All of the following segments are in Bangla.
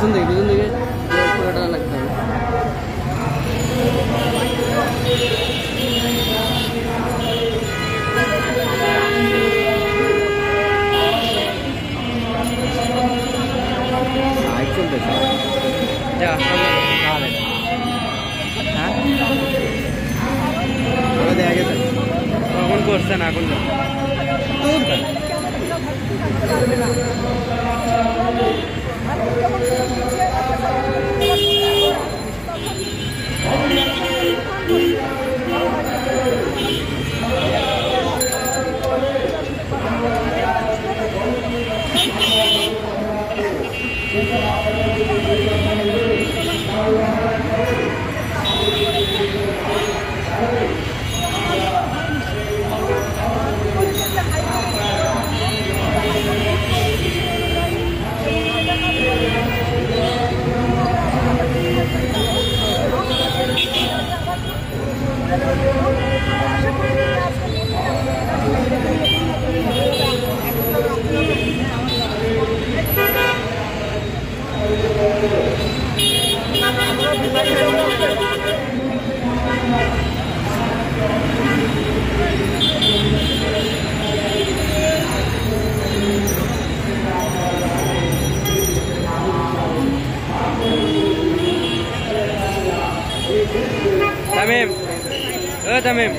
পিছন থেকে পুরোটা লাগতে হবে। চলতেছে হ্যাঁ দেখা গেছে কখন করছে না এখন Tamim, Tamim.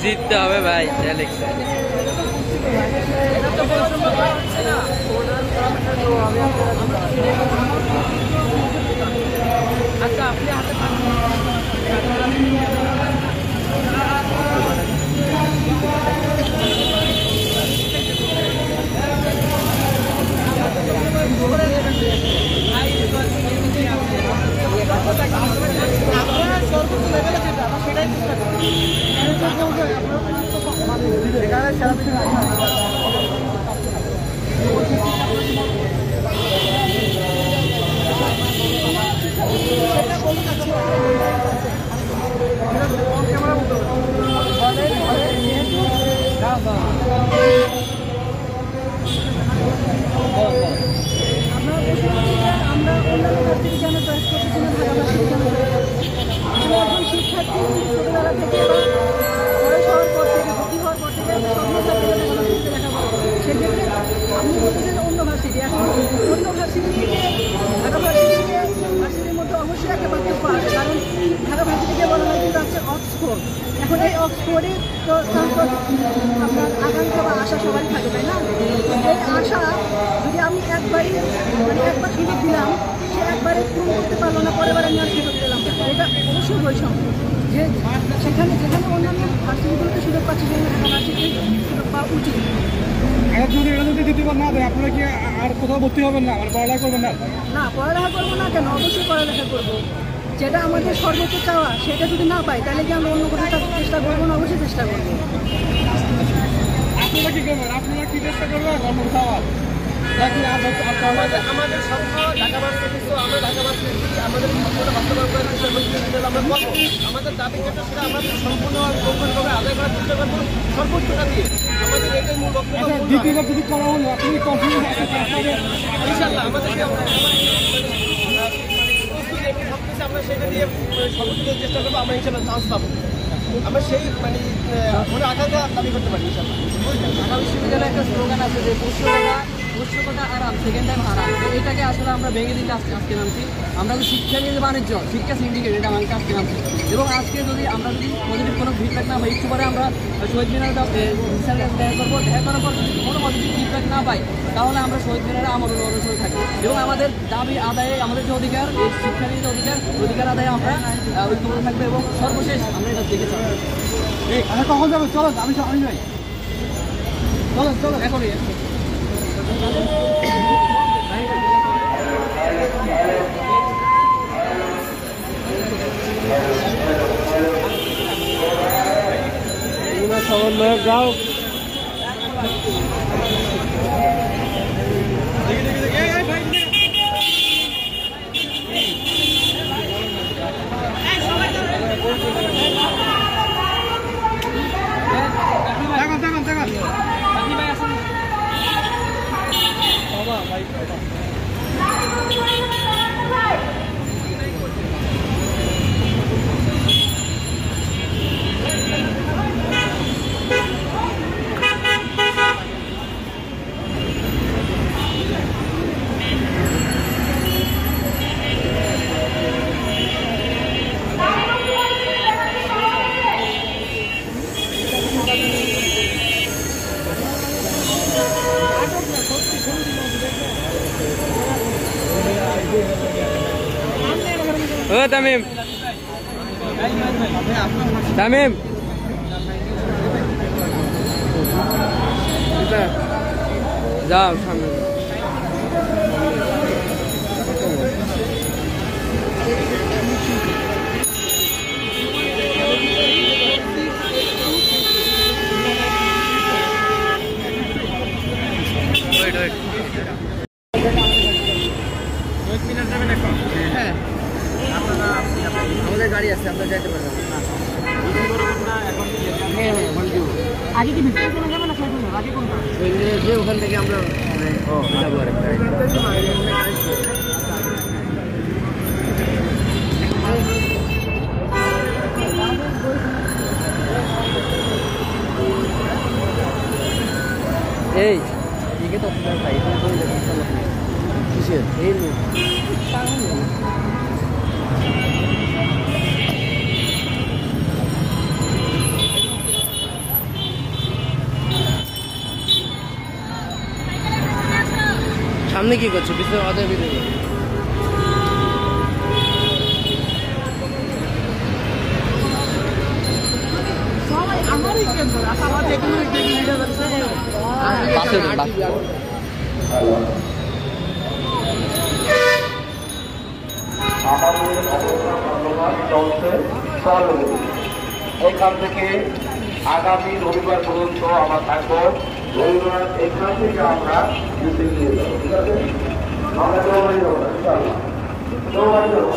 জিততে হবে ভাই আচ্ছা আপনি হাতে ক্যামেরা এখন এই অক্সফোর্ডে তো আপনার আকাঙ্ক্ষা বা আশা সবাই থাকে, তাই না? এই আশা যদি আমি একবারই মানে একবার সুযোগ দিলাম, সে একবারে পূরণ করতে পারলো না, পরের বারে আমি আর সুযোগ দিলাম না, এটা অবশ্যই বৈষম্য। যে সেখানে যেখানে অন্যান্য ভার্সিটিগুলোতে সুযোগ পাচ্ছে সেখানে ঢাকা ভার্সিটিতে সুযোগ পাওয়া উচিত। যদি দ্বিতীয়বার না দেয় আপনারা কি আর কোথাও ভর্তি হবেন না, মানে পড়ালেখা করবেন না? না, পড়ালেখা করবো না কেন, অবশ্যই পড়ালেখা করবো। যেটা আমাদের সর্বোচ্চ চাওয়া সেটা যদি না পাই তাহলে কি আমরা অন্য কোথাও চেষ্টা করবো না? অবশ্যই চেষ্টা করবো। আপনারা কি করবেন? আপনারা কি চেষ্টা করবেন অন্য কোথাও? আমাদের স্বপ্ন ঢাকা ভার্সিটি, তো আমরা ঢাকা ভার্সিটি আমাদের স্বপ্নটা বাস্তবায়ন করার চেষ্টা করছি, আমরা করবো। আমাদের দাবি যেটা সেটা আমরা সম্পূর্ণ গম্ভীরভাবে আদায় করার চেষ্টা করবো, সর্বোচ্চটা দিয়ে। আমাদের এটাই মূল বক্তব্য। দ্বিতীয়বার যদি করা হলো আপনি কনফিডেন্স আছে? ইনশাআল্লাহ আমাদেরকে সবকিছু আমরা সেটা দিয়ে সর্বোচ্চ চেষ্টা করবো, আমরা ইনশাআল্লাহ চান্স পাবো। আমরা সেই মানে আকাঙ্ক্ষা দাবি করতে পারি ইনশাআল্লাহ। ঢাকা বিশ্ববিদ্যালয়ে একটা স্লোগান আছে যে পোষ্যকতা আরাম, সেকেন্ড টাইম হারাম। তো এটাকে আসলে আমরা ভেঙে দিতে আজকে নামছি। আমরা তো শিক্ষা নিয়ে যে বাণিজ্য, শিক্ষা সিন্ডিকেট, এটা আমাকে আজকে নামছি। এবং আজকে যদি আমরা যদি পজিটিভ কোনো ফিডব্যাক না পাই, একটু পরে আমরা শহীদ মিনারে দেখা করবো। দেখা করার পর যদি কোনো পজিটিভ ফিডব্যাক না পাই তাহলে আমরা শহীদ মিনারে আমল অনুসরণ থাকি এবং আমাদের দাবি আদায়ে, আমাদের যে অধিকার, এই শিক্ষা নিয়ে যে অধিকার আদায়ে আমরা ঐক্যবদ্ধ থাকবো এবং সর্বশেষ আমরা এটা দেখে চাই। কখন যাবে? চলো, আমি যাই। চলো এখনই। সমন্বয়ক যাও। ও তামিম, তামিম যাও সামনে। হ্যাঁ, আমাদের গাড়ি আছে, আমরা যাইতে পারবো। আগে কি ভিতরে চলে যাবে না আগে কোনটা? যে ওখান থেকে আমরা এই দিকে তো কিসের এই সামনে কি করছো? পিছনে আদায় বেরিয়ে যাবে। আমারই কেন্দ্র আমার যেখানে আমাদের অবস্থান চলছে সহযোগী। এখান থেকে আগামী রবিবার পর্যন্ত আমরা থাকবো। রবিবার এখান থেকে আমরা মিছিল নিয়ে যাবো, ঠিক আছে? আমরা চৌবাড়ি যাবো না, ইনশাআল্লাহ চৌবাড়ি যাবো।